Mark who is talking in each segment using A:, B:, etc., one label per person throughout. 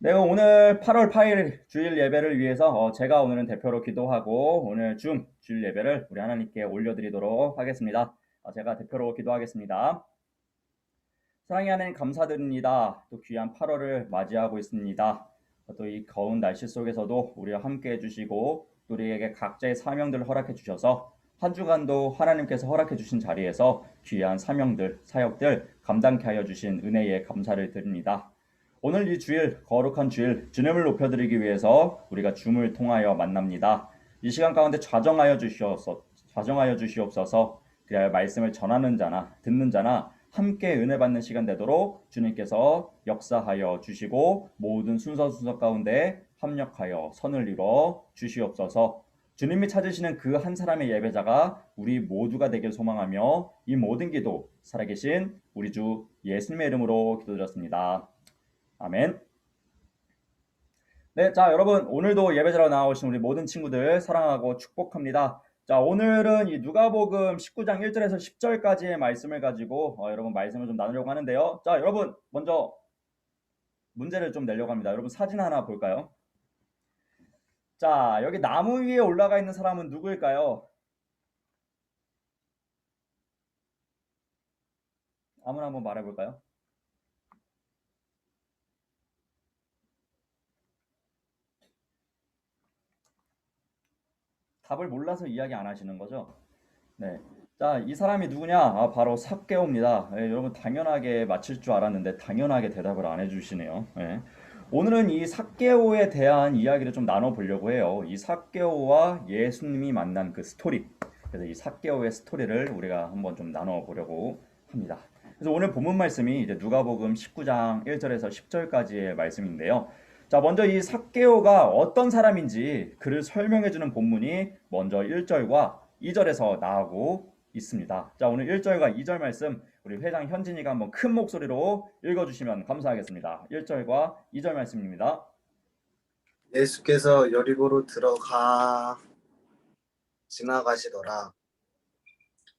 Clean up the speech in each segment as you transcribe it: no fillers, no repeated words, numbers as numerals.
A: 내가 오늘 8월 8일 주일 예배를 위해서 제가 오늘은 대표로 기도하고 오늘 주일 예배를 우리 하나님께 올려드리도록 하겠습니다. 제가 대표로 기도하겠습니다. 사랑의 하나님 감사드립니다. 또 귀한 8월을 맞이하고 있습니다. 또 이 더운 날씨 속에서도 우리와 함께 해주시고 우리에게 각자의 사명들을 허락해 주셔서 한 주간도 하나님께서 허락해 주신 자리에서 귀한 사명들, 사역들 감당케 하여 주신 은혜에 감사를 드립니다. 오늘 이 주일, 거룩한 주일, 주님을 높여드리기 위해서 우리가 줌을 통하여 만납니다. 이 시간 가운데 좌정하여 주시옵소서. 그리하여 말씀을 전하는 자나 듣는 자나 함께 은혜 받는 시간 되도록 주님께서 역사하여 주시고 모든 순서 가운데 합력하여 선을 이루어 주시옵소서. 주님이 찾으시는 그 한 사람의 예배자가 우리 모두가 되길 소망하며 이 모든 기도 살아계신 우리 주 예수님의 이름으로 기도드렸습니다. 아멘. 네, 자, 여러분, 오늘도 예배자로 나오신 우리 모든 친구들 사랑하고 축복합니다. 자, 오늘은 이 누가복음 19장 1절에서 10절까지의 말씀을 가지고 여러분 말씀을 좀 나누려고 하는데요. 자, 여러분, 먼저 문제를 좀 내려고 합니다. 여러분 사진 하나 볼까요? 자, 여기 나무 위에 올라가 있는 사람은 누구일까요? 아무나 한번 말해볼까요? 답을 몰라서 이야기 안 하시는 거죠? 네. 자, 이 사람이 누구냐? 바로 삭개오입니다. 예, 여러분 당연하게 맞힐 줄 알았는데 당연하게 대답을 안 해주시네요. 예. 오늘은 이 삭개오에 대한 이야기를 좀 나눠보려고 해요. 이 삭개오와 예수님이 만난 그 스토리. 그래서 이 삭개오의 스토리를 우리가 한번 좀 나눠보려고 합니다. 그래서 오늘 본문 말씀이 이제 누가복음 19장 1절에서 10절까지의 말씀인데요. 자, 먼저 이 삭개오가 어떤 사람인지 그를 설명해주는 본문이 먼저 1절과 2절에서 나오고 있습니다. 자, 오늘 1절과 2절 말씀 우리 회장 현진이가 한번 큰 목소리로 읽어주시면 감사하겠습니다. 1절과 2절 말씀입니다.
B: 예수께서 여리고로 들어가 지나가시더라.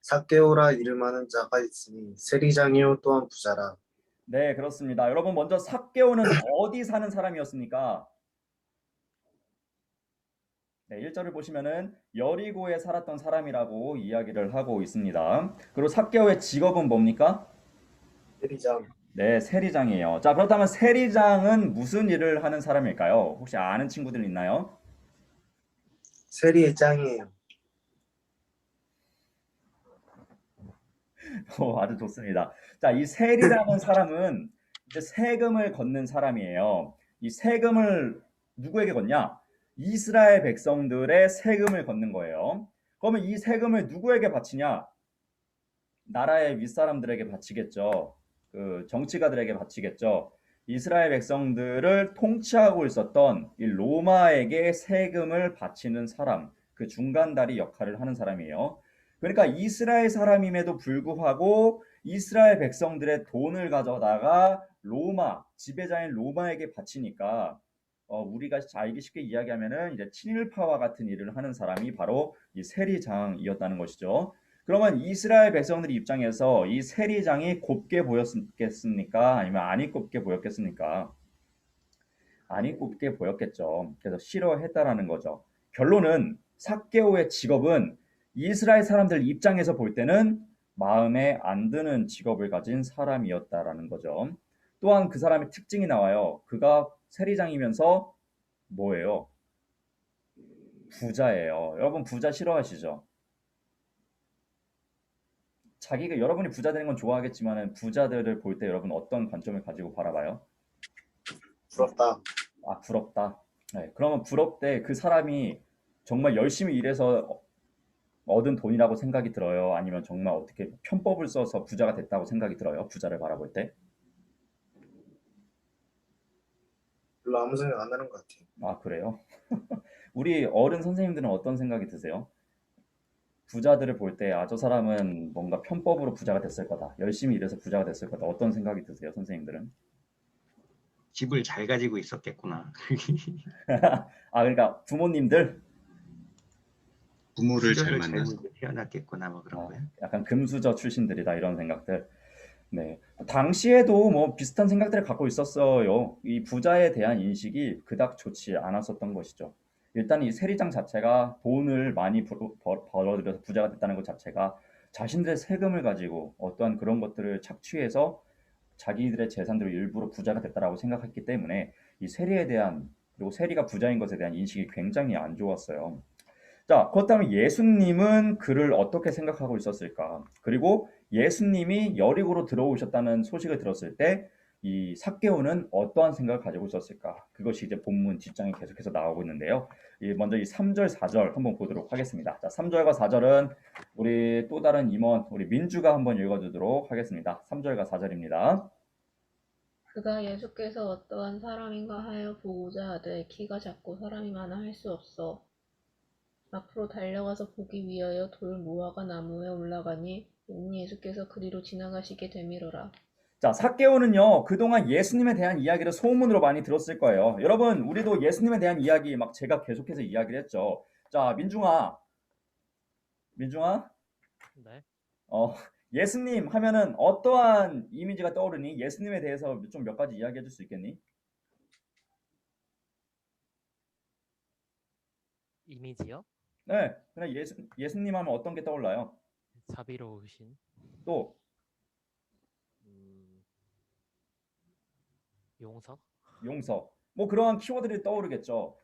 B: 삭개오라 이름하는 자가 있으니 세리장이요 또한 부자라.
A: 네, 그렇습니다. 여러분 먼저 삭개오는 어디 사는 사람이었습니까? 네, 1절을 보시면은 여리고에 살았던 사람이라고 이야기를 하고 있습니다. 그리고 삭개오의 직업은 뭡니까?
B: 세리장,
A: 네, 세리장이에요. 자, 그렇다면 세리장은 무슨 일을 하는 사람일까요? 혹시 아는 친구들 있나요?
B: 세리의 짱이에요.
A: 아주 좋습니다. 자, 이 세리라는 사람은 이제 세금을 걷는 사람이에요. 이 세금을 누구에게 걷냐? 이스라엘 백성들의 세금을 걷는 거예요. 그러면 이 세금을 누구에게 바치냐? 나라의 윗사람들에게 바치겠죠. 그 정치가들에게 바치겠죠. 이스라엘 백성들을 통치하고 있었던 이 로마에게 세금을 바치는 사람, 그 중간다리 역할을 하는 사람이에요. 그러니까 이스라엘 사람임에도 불구하고 이스라엘 백성들의 돈을 가져다가 로마, 지배자인 로마에게 바치니까 우리가 알기 쉽게 이야기하면은 이제 친일파와 같은 일을 하는 사람이 바로 이 세리장이었다는 것이죠. 그러면 이스라엘 백성들 입장에서 이 세리장이 곱게 보였겠습니까? 아니면 안 곱게 보였겠습니까? 안 곱게 보였겠죠. 그래서 싫어했다라는 거죠. 결론은 삭개오의 직업은 이스라엘 사람들 입장에서 볼 때는 마음에 안 드는 직업을 가진 사람이었다라는 거죠. 또한 그 사람의 특징이 나와요. 그가 세리장이면서 뭐예요? 부자예요. 여러분 부자 싫어하시죠? 자기가 여러분이 부자 되는 건 좋아하겠지만은 부자들을 볼 때 여러분 어떤 관점을 가지고 바라봐요?
B: 부럽다.
A: 부럽다. 네, 그러면 부럽대 그 사람이 정말 열심히 일해서 얻은 돈이라고 생각이 들어요? 아니면 정말 어떻게 편법을 써서 부자가 됐다고 생각이 들어요? 부자를 바라볼 때?
B: 별로 아무 생각 안 나는 것 같아요.
A: 그래요? 우리 어른 선생님들은 어떤 생각이 드세요? 부자들을 볼 때, 저 사람은 뭔가 편법으로 부자가 됐을 거다. 열심히 일해서 부자가 됐을 거다. 어떤 생각이 드세요, 선생님들은?
C: 집을 잘 가지고 있었겠구나.
A: 그러니까 부모님들?
C: 부모를 잘 만나서 태어났겠구나 뭐 그런 거야.
A: 약간 금수저 출신들이다 이런 생각들. 네. 당시에도 뭐 비슷한 생각들을 갖고 있었어요. 이 부자에 대한 인식이 그닥 좋지 않았었던 것이죠. 일단 이 세리장 자체가 돈을 많이 벌어들여서 부자가 됐다는 것 자체가 자신들의 세금을 가지고 어떠한 그런 것들을 착취해서 자기들의 재산들을 일부러 부자가 됐다라고 생각했기 때문에 이 세리에 대한, 그리고 세리가 부자인 것에 대한 인식이 굉장히 안 좋았어요. 자, 그렇다면 예수님은 그를 어떻게 생각하고 있었을까? 그리고 예수님이 여리고로 들어오셨다는 소식을 들었을 때 이 삭개오는 어떠한 생각을 가지고 있었을까? 그것이 이제 본문 뒷장에 계속해서 나오고 있는데요. 먼저 이 3절, 4절 한번 보도록 하겠습니다. 자, 3절과 4절은 우리 또 다른 임원, 우리 민주가 한번 읽어주도록 하겠습니다. 3절과 4절입니다.
D: 그가 예수께서 어떠한 사람인가 하여 보고자 하되 키가 작고 사람이 많아 할 수 없어 앞으로 달려가서 보기 위하여 돌 무화과 나무에 올라가니 이는 예수께서 그리로 지나가시게 되밀어라.
A: 자, 삭개오는요, 그동안 예수님에 대한 이야기를 소문으로 많이 들었을 거예요. 여러분, 우리도 예수님에 대한 이야기 막 제가 계속해서 이야기를 했죠. 자, 민중아,
E: 네.
A: 어, 예수님 하면은 어떠한 이미지가 떠오르니? 예수님에 대해서 좀 몇 가지 이야기해 줄 수 있겠니?
E: 이미지요?
A: 네, 그냥 예수님 하면 어떤 게 떠올라요?
E: 자비로우신,
A: 또,
E: 음, 용서?
A: 용서. 뭐 그러한 키워드들이 떠오르겠죠.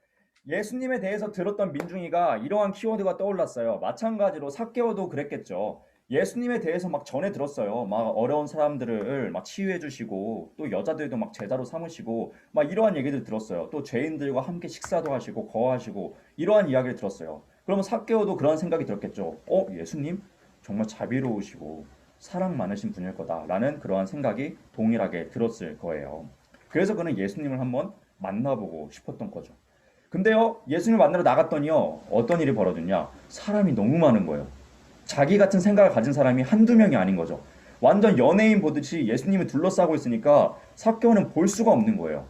A: 예수님에 대해서 들었던 민중이가 이러한 키워드가 떠올랐어요. 마찬가지로 삭개오도 그랬겠죠. 예수님에 대해서 막 전해 들었어요. 막 어려운 사람들을 막 치유해 주시고 또 여자들도 막 제자로 삼으시고 막 이러한 얘기들 들었어요. 또 죄인들과 함께 식사도 하시고 거하시고 이러한 이야기를 들었어요. 그러면 삭개오도 그런 생각이 들었겠죠. 예수님 정말 자비로우시고 사랑 많으신 분일 거다라는 그러한 생각이 동일하게 들었을 거예요. 그래서 그는 예수님을 한번 만나보고 싶었던 거죠. 근데요, 예수님을 만나러 나갔더니요, 어떤 일이 벌어졌냐? 사람이 너무 많은 거예요. 자기 같은 생각을 가진 사람이 한두 명이 아닌 거죠. 완전 연예인 보듯이 예수님을 둘러싸고 있으니까 삭개오는 볼 수가 없는 거예요.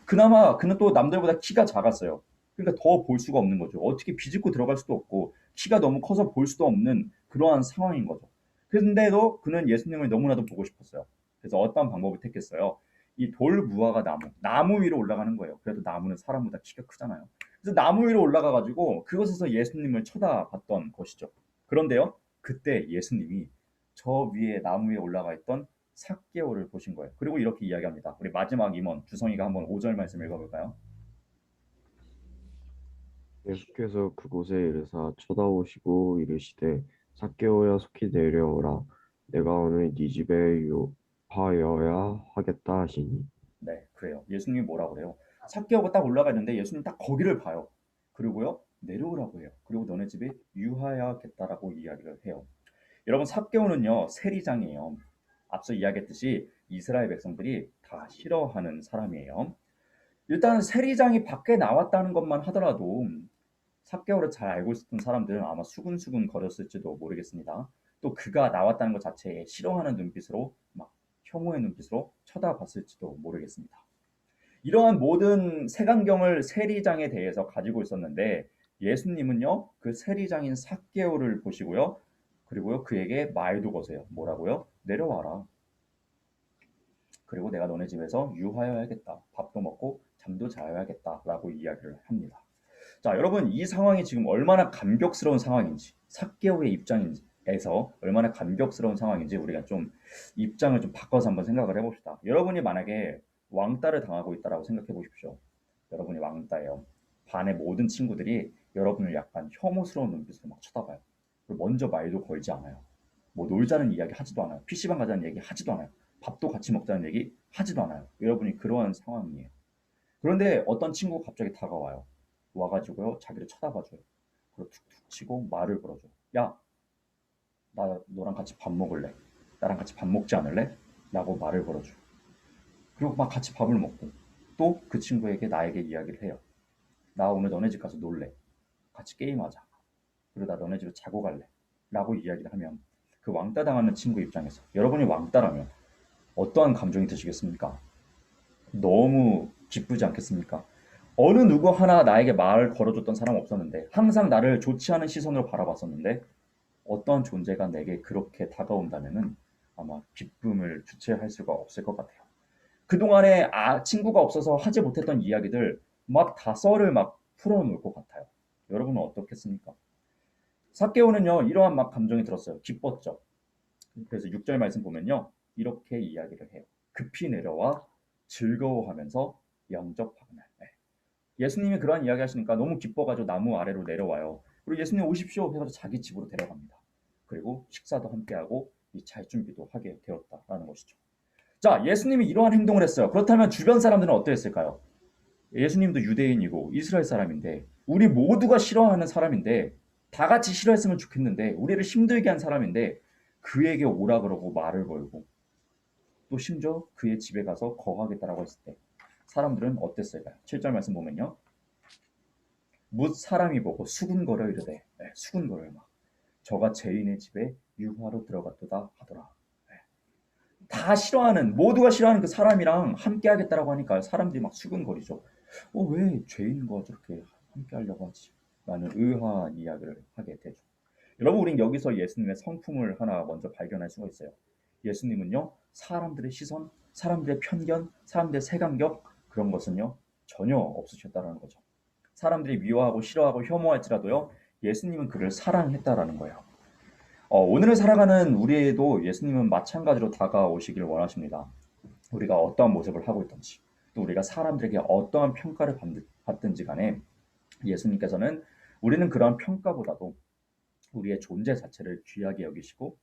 A: 그나마 그는 또 남들보다 키가 작았어요. 그러니까 더 볼 수가 없는 거죠. 어떻게 비집고 들어갈 수도 없고 키가 너무 커서 볼 수도 없는 그러한 상황인 거죠. 그런데도 그는 예수님을 너무나도 보고 싶었어요. 그래서 어떤 방법을 택했어요? 이 돌 무화과 나무 위로 올라가는 거예요. 그래도 나무는 사람보다 키가 크잖아요. 그래서 나무 위로 올라가 가지고 그곳에서 예수님을 쳐다봤던 것이죠. 그런데요, 그때 예수님이 저 위에 나무 위에 올라가 있던 삭개오를 보신 거예요. 그리고 이렇게 이야기합니다. 우리 마지막 임원 주성이가 한번 5절 말씀 읽어볼까요?
F: 예수께서 그곳에 이르사 쳐다보시고 이르시되 삭개오야 속히 내려오라 내가 오늘 네 집에 유하여야 하겠다 하시니.
A: 네, 그래요. 예수님이 뭐라 그래요? 삭개오가 딱 올라가 있는데 예수님 딱 거기를 봐요. 그리고요, 내려오라고 해요. 그리고 너네 집에 유하여야겠다라고 이야기를 해요. 여러분, 삭개오는요, 세리장이에요. 앞서 이야기했듯이 이스라엘 백성들이 다 싫어하는 사람이에요. 일단 세리장이 밖에 나왔다는 것만 하더라도 삭개오를 잘 알고 있었던 사람들은 아마 수근수근 거렸을지도 모르겠습니다. 또 그가 나왔다는 것 자체에 싫어하는 눈빛으로 막 혐오의 눈빛으로 쳐다봤을지도 모르겠습니다. 이러한 모든 색안경을 세리장에 대해서 가지고 있었는데 예수님은요, 그 세리장인 삭개오를 보시고요, 그리고요, 그에게 말도 거세요. 뭐라고요? 내려와라. 그리고 내가 너네 집에서 유하여야겠다. 밥도 먹고 잠도 자야겠다라고 이야기를 합니다. 자, 여러분, 이 상황이 지금 얼마나 감격스러운 상황인지, 삭개오의 입장에서 얼마나 감격스러운 상황인지 우리가 좀 입장을 좀 바꿔서 한번 생각을 해봅시다. 여러분이 만약에 왕따를 당하고 있다라고 생각해 보십시오. 여러분이 왕따예요. 반의 모든 친구들이 여러분을 약간 혐오스러운 눈빛으로 막 쳐다봐요. 그리고 먼저 말도 걸지 않아요. 뭐 놀자는 이야기 하지도 않아요. PC방 가자는 얘기 하지도 않아요. 밥도 같이 먹자는 얘기 하지도 않아요. 여러분이 그러한 상황이에요. 그런데 어떤 친구가 갑자기 다가와요. 와가지고요, 자기를 쳐다봐줘요. 그리고 툭툭 치고 말을 걸어줘요. 야, 나 너랑 같이 밥 먹을래? 나랑 같이 밥 먹지 않을래? 라고 말을 걸어줘요. 그리고 막 같이 밥을 먹고 또 그 친구에게 나에게 이야기를 해요. 나 오늘 너네 집 가서 놀래. 같이 게임하자. 그리고 나 너네 집에 자고 갈래. 라고 이야기를 하면 그 왕따 당하는 친구 입장에서 여러분이 왕따라면 어떠한 감정이 드시겠습니까? 너무 기쁘지 않겠습니까? 어느 누구 하나 나에게 말을 걸어줬던 사람 없었는데 항상 나를 좋지 않은 시선으로 바라봤었는데 어떤 존재가 내게 그렇게 다가온다면은 아마 기쁨을 주체할 수가 없을 것 같아요. 그동안에 친구가 없어서 하지 못했던 이야기들 막 다 썰을 막 풀어놓을 것 같아요. 여러분은 어떻겠습니까? 삭개오는요, 이러한 막 감정이 들었어요. 기뻤죠. 그래서 6절 말씀 보면요, 이렇게 이야기를 해요. 급히 내려와 즐거워하면서 영접하는 날. 네. 예수님이 그러한 이야기 하시니까 너무 기뻐가지고 나무 아래로 내려와요. 그리고 예수님 오십시오 해서 자기 집으로 데려갑니다. 그리고 식사도 함께하고 이 잘 준비도 하게 되었다라는 것이죠. 자, 예수님이 이러한 행동을 했어요. 그렇다면 주변 사람들은 어떠했을까요? 예수님도 유대인이고 이스라엘 사람인데 우리 모두가 싫어하는 사람인데 다 같이 싫어했으면 좋겠는데 우리를 힘들게 한 사람인데 그에게 오라 그러고 말을 걸고 또 심지어 그의 집에 가서 거하겠다라고 했을 때 사람들은 어땠을까요? 7절 말씀 보면요. 뭇 사람이 보고 수군거려 이르되 수군거려요 막 저가 죄인의 집에 유화로 들어갔도다 하더라. 다 싫어하는 모두가 싫어하는 그 사람이랑 함께 하겠다라고 하니까 사람들이 막 수근거리죠. 왜 죄인과 저렇게 함께 하려고 하지? 라는 의아한 이야기를 하게 되죠. 여러분, 우린 여기서 예수님의 성품을 하나 먼저 발견할 수가 있어요. 예수님은요, 사람들의 시선, 사람들의 편견, 사람들의 색안경 그런 것은요 전혀 없으셨다라는 거죠. 사람들이 미워하고 싫어하고 혐오할지라도요 예수님은 그를 사랑했다라는 거예요. 오늘을 살아가는 우리에도 예수님은 마찬가지로 다가오시길 원하십니다. 우리가 어떠한 모습을 하고 있든지 또 우리가 사람들에게 어떠한 평가를 받든지 간에 예수님께서는 우리는 그러한 평가보다도 우리의 존재 자체를 귀하게 여기시고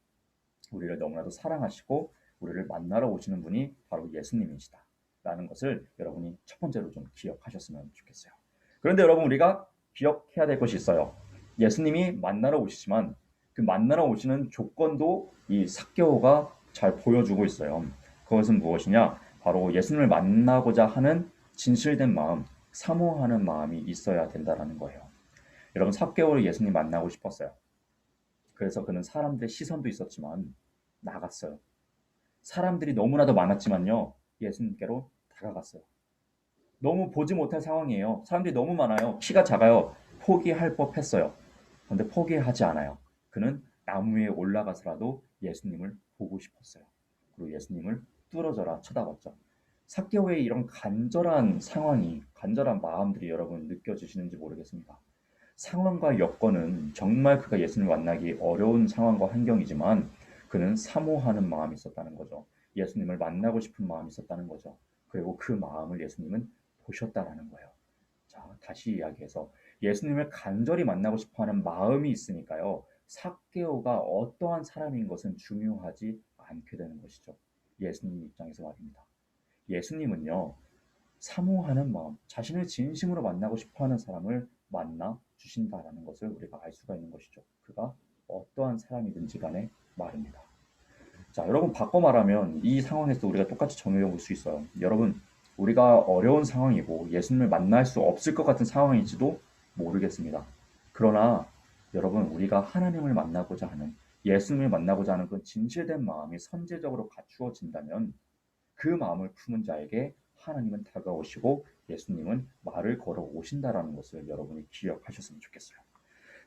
A: 우리를 너무나도 사랑하시고 우리를 만나러 오시는 분이 바로 예수님이시다 라는 것을 여러분이 첫 번째로 좀 기억하셨으면 좋겠어요. 그런데 여러분, 우리가 기억해야 될 것이 있어요. 예수님이 만나러 오시지만 그 만나러 오시는 조건도 이 삭개오가 잘 보여주고 있어요. 그것은 무엇이냐? 바로 예수님을 만나고자 하는 진실된 마음, 사모하는 마음이 있어야 된다는 거예요. 여러분, 삭개오를 예수님 만나고 싶었어요. 그래서 그는 사람들의 시선도 있었지만 나갔어요. 사람들이 너무나도 많았지만요, 예수님께로 다가갔어요. 너무 보지 못할 상황이에요. 사람들이 너무 많아요. 키가 작아요. 포기할 법했어요. 그런데 포기하지 않아요. 그는 나무 위에 올라가서라도 예수님을 보고 싶었어요. 그리고 예수님을 뚫어져라 쳐다봤죠. 삭개오의 이런 간절한 상황이, 간절한 마음들이 여러분 느껴지시는지 모르겠습니다. 상황과 여건은 정말 그가 예수님을 만나기 어려운 상황과 환경이지만 그는 사모하는 마음이 있었다는 거죠. 예수님을 만나고 싶은 마음이 있었다는 거죠. 그리고 그 마음을 예수님은 보셨다라는 거예요. 자, 다시 이야기해서 예수님을 간절히 만나고 싶어하는 마음이 있으니까요. 삭개오가 어떠한 사람인 것은 중요하지 않게 되는 것이죠. 예수님 입장에서 말입니다. 예수님은요. 사모하는 마음, 자신을 진심으로 만나고 싶어하는 사람을 만나 주신다라는 것을 우리가 알 수가 있는 것이죠. 그가 어떠한 사람이든지 간에 말입니다. 자, 여러분 바꿔 말하면 이 상황에서 우리가 똑같이 정의해 볼 수 있어요. 여러분, 우리가 어려운 상황이고 예수님을 만날 수 없을 것 같은 상황인지도 모르겠습니다. 그러나 여러분, 우리가 하나님을 만나고자 하는, 예수님을 만나고자 하는 그 진실된 마음이 선제적으로 갖추어진다면 그 마음을 품은 자에게 하나님은 다가오시고 예수님은 말을 걸어 오신다라는 것을 여러분이 기억하셨으면 좋겠어요.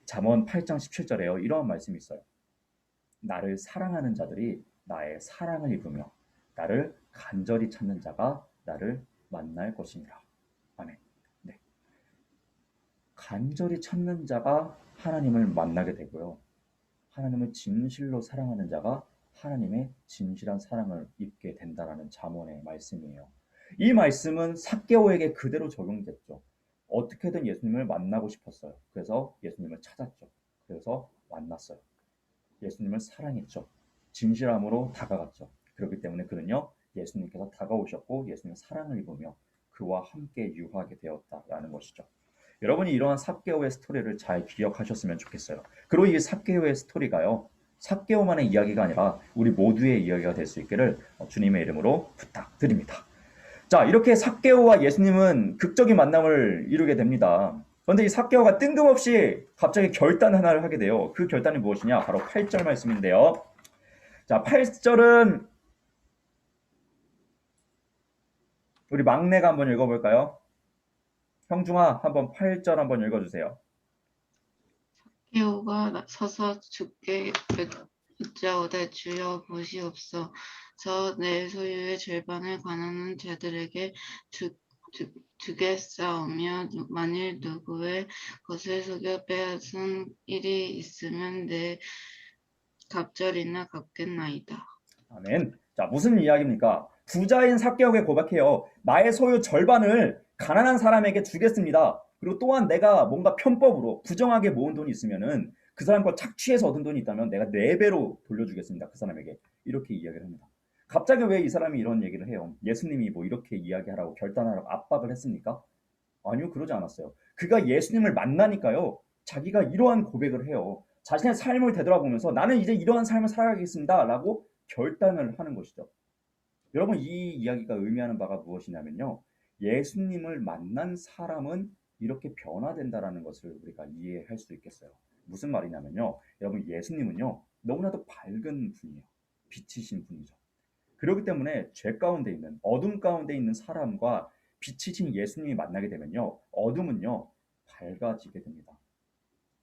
A: 잠언 8장 17절에요. 이러한 말씀이 있어요. 나를 사랑하는 자들이 나의 사랑을 입으며 나를 간절히 찾는 자가 나를 만날 것이니라. 아멘. 네. 간절히 찾는 자가 하나님을 만나게 되고요. 하나님을 진실로 사랑하는 자가 하나님의 진실한 사랑을 입게 된다라는 잠언의 말씀이에요. 이 말씀은 삭개오에게 그대로 적용됐죠. 어떻게든 예수님을 만나고 싶었어요. 그래서 예수님을 찾았죠. 그래서 만났어요. 예수님을 사랑했죠. 진실함으로 다가갔죠. 그렇기 때문에 그는요, 예수님께서 다가오셨고 예수님의 사랑을 입으며 그와 함께 유하게 되었다라는 것이죠. 여러분이 이러한 삭개오의 스토리를 잘 기억하셨으면 좋겠어요. 그리고 이 삭개오의 스토리가요, 삭개오만의 이야기가 아니라 우리 모두의 이야기가 될 수 있기를 주님의 이름으로 부탁드립니다. 자, 이렇게 삭개오와 예수님은 극적인 만남을 이루게 됩니다. 그런데 이 삭개오가 뜬금없이 갑자기 결단 하나를 하게 돼요. 그 결단이 무엇이냐? 바로 8절 말씀인데요. 자, 8절은 우리 막내가 한번 읽어볼까요? 형중아, 한번 8절 한번 읽어주세요.
G: 삭개오가 서서 주께 여짜오되 주여 보시옵소서 내 소유의 절반을 가난한 자들에게 주겠사오며 만일 누구의 것을 속여 빼앗은 일이 있으면 내 갑절이나 갚겠나이다.
A: 아멘. 자, 무슨 이야기입니까? 부자인 삭개오에게 고백해요. 나의 소유 절반을 가난한 사람에게 주겠습니다. 그리고 또한 내가 뭔가 편법으로 부정하게 모은 돈이 있으면은 그 사람 걸 착취해서 얻은 돈이 있다면 내가 4배로 돌려주겠습니다. 그 사람에게. 이렇게 이야기를 합니다. 갑자기 왜 이 사람이 이런 얘기를 해요? 예수님이 뭐 이렇게 이야기하라고 결단하라고 압박을 했습니까? 아니요, 그러지 않았어요. 그가 예수님을 만나니까요. 자기가 이러한 고백을 해요. 자신의 삶을 되돌아보면서 나는 이제 이러한 삶을 살아가겠습니다. 라고 결단을 하는 것이죠. 여러분, 이 이야기가 의미하는 바가 무엇이냐면요. 예수님을 만난 사람은 이렇게 변화된다라는 것을 우리가 이해할 수 있겠어요. 무슨 말이냐면요. 여러분, 예수님은요. 너무나도 밝은 분이에요. 빛이신 분이죠. 그렇기 때문에 죄 가운데 있는, 어둠 가운데 있는 사람과 빛이신 예수님이 만나게 되면요. 어둠은요. 밝아지게 됩니다.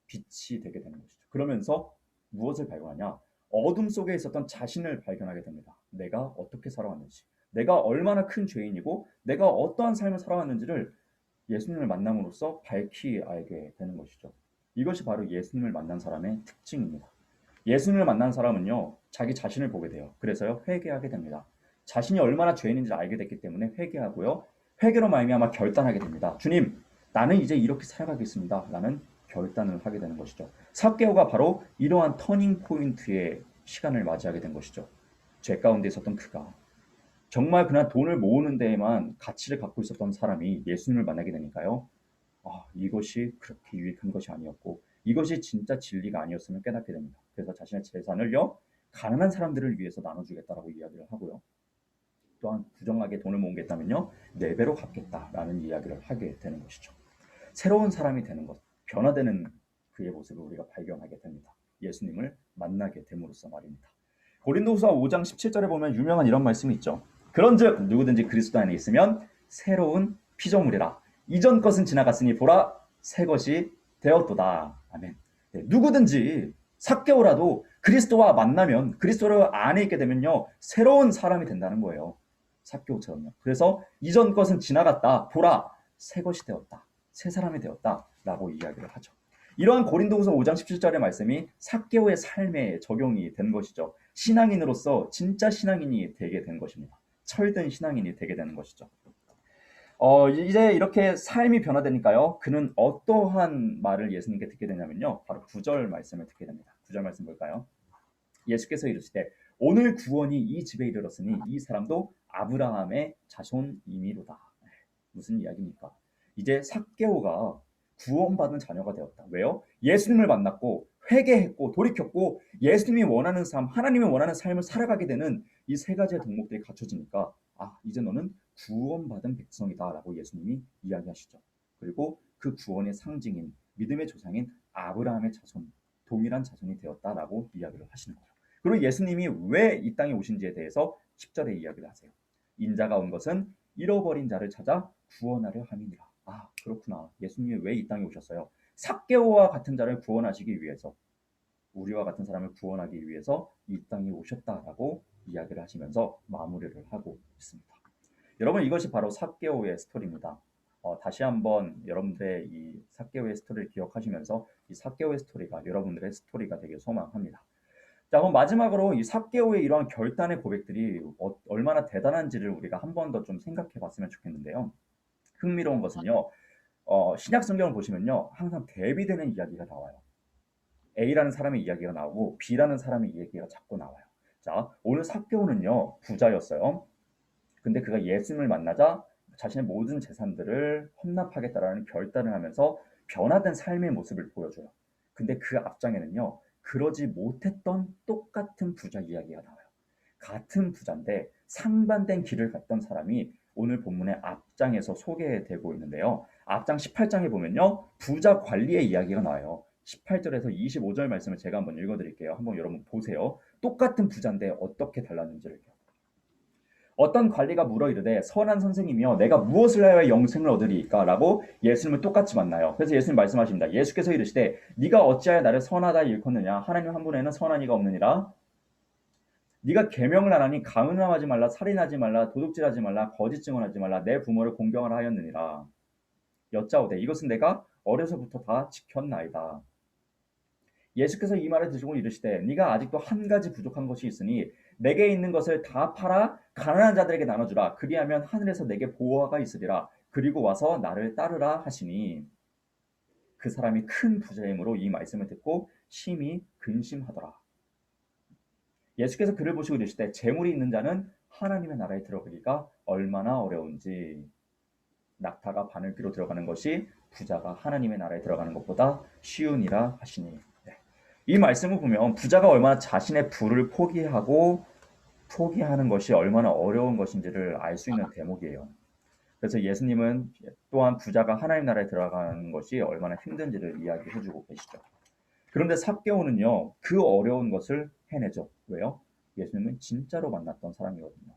A: 빛이 되게 되는 것이죠. 그러면서 무엇을 발견하냐? 어둠 속에 있었던 자신을 발견하게 됩니다. 내가 어떻게 살아왔는지, 내가 얼마나 큰 죄인이고 내가 어떠한 삶을 살아왔는지를 예수님을 만남으로써 밝히 알게 되는 것이죠. 이것이 바로 예수님을 만난 사람의 특징입니다. 예수님을 만난 사람은요, 자기 자신을 보게 돼요. 그래서요, 회개하게 됩니다. 자신이 얼마나 죄인인지 알게 됐기 때문에 회개하고요, 회개로 말미암아 결단하게 됩니다. 주님, 나는 이제 이렇게 살아가겠습니다. 라는 결단을 하게 되는 것이죠. 삭개오가 바로 이러한 터닝 포인트의 시간을 맞이하게 된 것이죠. 죄 가운데 있었던 그가 정말 그냥 돈을 모으는 데에만 가치를 갖고 있었던 사람이 예수님을 만나게 되니까요. 이것이 그렇게 유익한 것이 아니었고 이것이 진짜 진리가 아니었음을 깨닫게 됩니다. 그래서 자신의 재산을요. 가난한 사람들을 위해서 나눠주겠다라고 이야기를 하고요. 또한 부정하게 돈을 모은 게 있다면요. 4배로 갚겠다라는 이야기를 하게 되는 것이죠. 새로운 사람이 되는 것, 변화되는 그의 모습을 우리가 발견하게 됩니다. 예수님을 만나게 됨으로써 말입니다. 고린도후서 5장 17절에 보면 유명한 이런 말씀이 있죠. 그런즉 누구든지 그리스도 안에 있으면 새로운 피조물이라. 이전 것은 지나갔으니 보라 새 것이 되었도다. 아멘. 네, 누구든지 삭개오라도 그리스도와 만나면 그리스도 안에 있게 되면요. 새로운 사람이 된다는 거예요. 삭개오처럼요. 그래서 이전 것은 지나갔다. 보라 새 것이 되었다. 새 사람이 되었다. 라고 이야기를 하죠. 이러한 고린도후서 5장 17절의 말씀이 삭개오의 삶에 적용이 된 것이죠. 신앙인으로서 진짜 신앙인이 되게 된 것입니다. 철든 신앙인이 되게 되는 것이죠. 이제 이렇게 삶이 변화되니까요. 그는 어떠한 말을 예수님께 듣게 되냐면요. 바로 9절 말씀을 듣게 됩니다. 9절 말씀 볼까요? 예수께서 이르시되 오늘 구원이 이 집에 이르렀으니 이 사람도 아브라함의 자손이미로다. 무슨 이야기입니까? 이제 삭개오가 구원받은 자녀가 되었다. 왜요? 예수님을 만났고 회개했고 돌이켰고 예수님이 원하는 삶, 하나님이 원하는 삶을 살아가게 되는 이 3가지의 덕목들이 갖춰지니까 이제 너는 구원받은 백성이다 라고 예수님이 이야기하시죠. 그리고 그 구원의 상징인 믿음의 조상인 아브라함의 자손, 동일한 자손이 되었다라고 이야기를 하시는 거예요. 그리고 예수님이 왜 이 땅에 오신지에 대해서 10절에 이야기를 하세요. 인자가 온 것은 잃어버린 자를 찾아 구원하려 함이니라. 그렇구나. 예수님이 왜 이 땅에 오셨어요? 삭개오와 같은 자를 구원하시기 위해서, 우리와 같은 사람을 구원하기 위해서 이 땅에 오셨다라고 이야기를 하시면서 마무리를 하고 있습니다. 여러분, 이것이 바로 삭개오의 스토리입니다. 다시 한번 여러분들의 이 삭개오의 스토리를 기억하시면서 이 삭개오의 스토리가 여러분들의 스토리가 되길 소망합니다. 자, 그럼 마지막으로 이 삭개오의 이러한 결단의 고백들이 얼마나 대단한지를 우리가 한 번 더 좀 생각해 봤으면 좋겠는데요. 흥미로운 것은요. 신약 성경을 보시면요. 항상 대비되는 이야기가 나와요. A라는 사람의 이야기가 나오고 B라는 사람의 이야기가 자꾸 나와요. 자, 오늘 삭개오는요. 부자였어요. 근데 그가 예수님을 만나자 자신의 모든 재산들을 헌납하겠다라는 결단을 하면서 변화된 삶의 모습을 보여줘요. 근데 그 앞장에는요. 그러지 못했던 똑같은 부자 이야기가 나와요. 같은 부자인데 상반된 길을 갔던 사람이 오늘 본문의 앞장에서 소개되고 있는데요. 앞장 18장에 보면요. 부자 관리의 이야기가 나와요. 18절에서 25절 말씀을 제가 한번 읽어드릴게요. 한번 여러분 보세요. 똑같은 부자인데 어떻게 달랐는지를. 어떤 관리가 물어 이르되 선한 선생님이여 내가 무엇을 하여 영생을 얻으리이까? 라고 예수님을 똑같이 만나요. 그래서 예수님 말씀하십니다. 예수께서 이르시되 네가 어찌하여 나를 선하다 일컫느냐? 하나님 한 분에는 선한 이가 없느니라. 네가 계명을 안 하니 가늠하지 말라, 살인하지 말라, 도둑질하지 말라, 거짓 증언하지 말라, 내 부모를 공경하라 하였느니라. 여짜오되 이것은 내가 어려서부터 다 지켰나이다. 예수께서 이 말을 들으시고 이르시되 네가 아직도 한 가지 부족한 것이 있으니 내게 있는 것을 다 팔아 가난한 자들에게 나눠주라. 그리하면 하늘에서 내게 보호가 있으리라. 그리고 와서 나를 따르라 하시니 그 사람이 큰 부자이므로 이 말씀을 듣고 심히 근심하더라. 예수께서 그를 보시고 이르시되 재물이 있는 자는 하나님의 나라에 들어가기가 얼마나 어려운지. 낙타가 바늘귀로 들어가는 것이 부자가 하나님의 나라에 들어가는 것보다 쉬우니라 하시니. 네. 이 말씀을 보면 부자가 얼마나 자신의 부를 포기하는 것이 얼마나 어려운 것인지를 알 수 있는 대목이에요. 그래서 예수님은 또한 부자가 하나님 나라에 들어가는 것이 얼마나 힘든지를 이야기해주고 계시죠. 그런데 삭개오는요, 그 어려운 것을 해내죠. 왜요? 예수님은 진짜로 만났던 사람이거든요.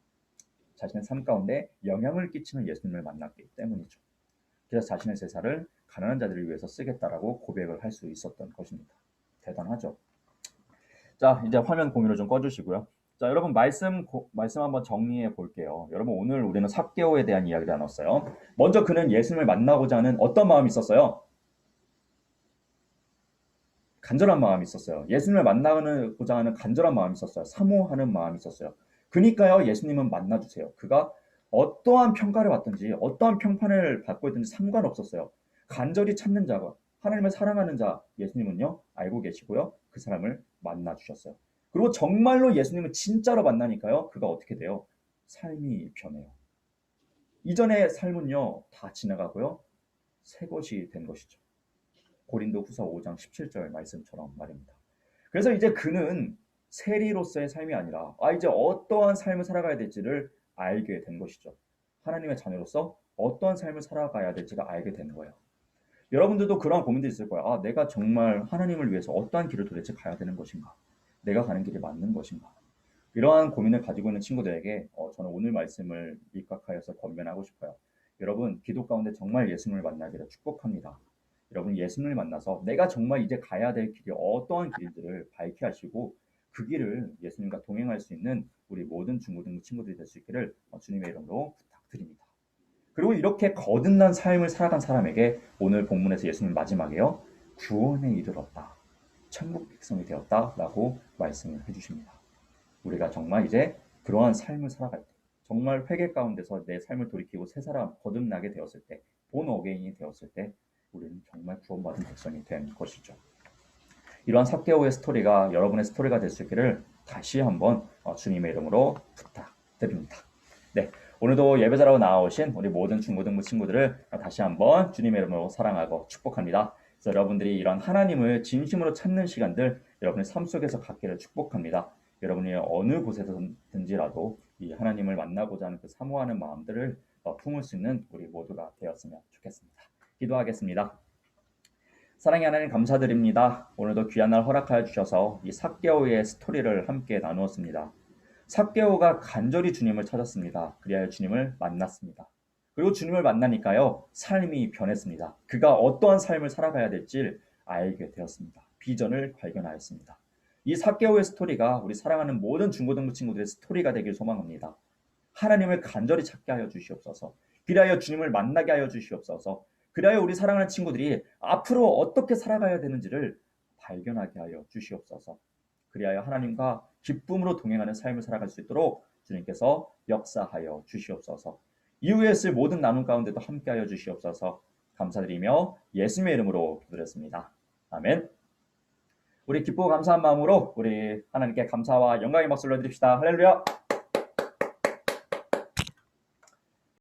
A: 자신의 삶 가운데 영향을 끼치는 예수님을 만났기 때문이죠. 그래서 자신의 재산을 가난한 자들을 위해서 쓰겠다라고 고백을 할 수 있었던 것입니다. 대단하죠. 자, 이제 화면 공유를 좀 꺼주시고요. 자, 여러분 말씀 한번 정리해 볼게요. 여러분 오늘 우리는 삭개오에 대한 이야기를 나눴어요. 먼저 그는 예수님을 만나고자 하는 어떤 마음이 있었어요? 간절한 마음이 있었어요. 예수님을 만나고자 하는 간절한 마음이 있었어요. 사모하는 마음이 있었어요. 그러니까요, 예수님은 만나주세요. 그가 어떠한 평가를 받든지 어떠한 평판을 받고 있든지 상관없었어요. 간절히 찾는 자가 하나님을 사랑하는 자 예수님은요 알고 계시고요. 그 사람을 만나주셨어요. 그리고 정말로 예수님을 진짜로 만나니까요. 그가 어떻게 돼요? 삶이 변해요. 이전의 삶은요 다 지나가고요. 새 것이 된 것이죠. 고린도후서 5장 17절 말씀처럼 말입니다. 그래서 이제 그는 세리로서의 삶이 아니라 이제 어떠한 삶을 살아가야 될지를 알게 된 것이죠. 하나님의 자녀로서 어떠한 삶을 살아가야 될지가 알게 된 거예요. 여러분들도 그런 고민도 있을 거예요. 내가 정말 하나님을 위해서 어떠한 길을 도대체 가야 되는 것인가? 내가 가는 길이 맞는 것인가? 이러한 고민을 가지고 있는 친구들에게 저는 오늘 말씀을 입각하여서 권면하고 싶어요. 여러분 기도 가운데 정말 예수님을 만나기를 축복합니다. 여러분 예수님을 만나서 내가 정말 이제 가야 될 길이 어떠한 길인지를 밝게 하시고 그 길을 예수님과 동행할 수 있는 우리 모든 중고등부 친구들이 될 수 있기를 주님의 이름으로 부탁드립니다. 그리고 이렇게 거듭난 삶을 살아간 사람에게 오늘 본문에서 예수님 마지막에요. 구원에 이르렀다. 천국 백성이 되었다. 라고 말씀을 해주십니다. 우리가 정말 이제 그러한 삶을 살아갈 때 정말 회개 가운데서 내 삶을 돌이키고 새 사람 거듭나게 되었을 때 본 어게인이 되었을 때 우리는 정말 구원받은 백성이 된 것이죠. 이러한 삭개오의 스토리가 여러분의 스토리가 될 수 있기를 다시 한번 주님의 이름으로 부탁드립니다. 네, 오늘도 예배자로 나오신 우리 모든 중고등부 친구들을 다시 한번 주님의 이름으로 사랑하고 축복합니다. 그래서 여러분들이 이런 하나님을 진심으로 찾는 시간들 여러분의 삶 속에서 갖기를 축복합니다. 여러분이 어느 곳에서든지라도 이 하나님을 만나고자 하는 그 사모하는 마음들을 품을 수 있는 우리 모두가 되었으면 좋겠습니다. 기도하겠습니다. 사랑의 하나님 감사드립니다. 오늘도 귀한 날 허락하여 주셔서 이 삭개오의 스토리를 함께 나누었습니다. 삭개오가 간절히 주님을 찾았습니다. 그리하여 주님을 만났습니다. 그리고 주님을 만나니까요 삶이 변했습니다. 그가 어떠한 삶을 살아가야 될지 알게 되었습니다. 비전을 발견하였습니다. 이 삭개오의 스토리가 우리 사랑하는 모든 중고등부 친구들의 스토리가 되길 소망합니다. 하나님을 간절히 찾게 하여 주시옵소서. 그리하여 주님을 만나게 하여 주시옵소서. 그리하여 우리 사랑하는 친구들이 앞으로 어떻게 살아가야 되는지를 발견하게 하여 주시옵소서. 그리하여 하나님과 기쁨으로 동행하는 삶을 살아갈 수 있도록 주님께서 역사하여 주시옵소서. 이후에 쓸 모든 나눔 가운데도 함께하여 주시옵소서. 감사드리며 예수님의 이름으로 기도드렸습니다. 아멘. 우리 기쁘고 감사한 마음으로 우리 하나님께 감사와 영광의 박수를 올려드립시다. 할렐루야.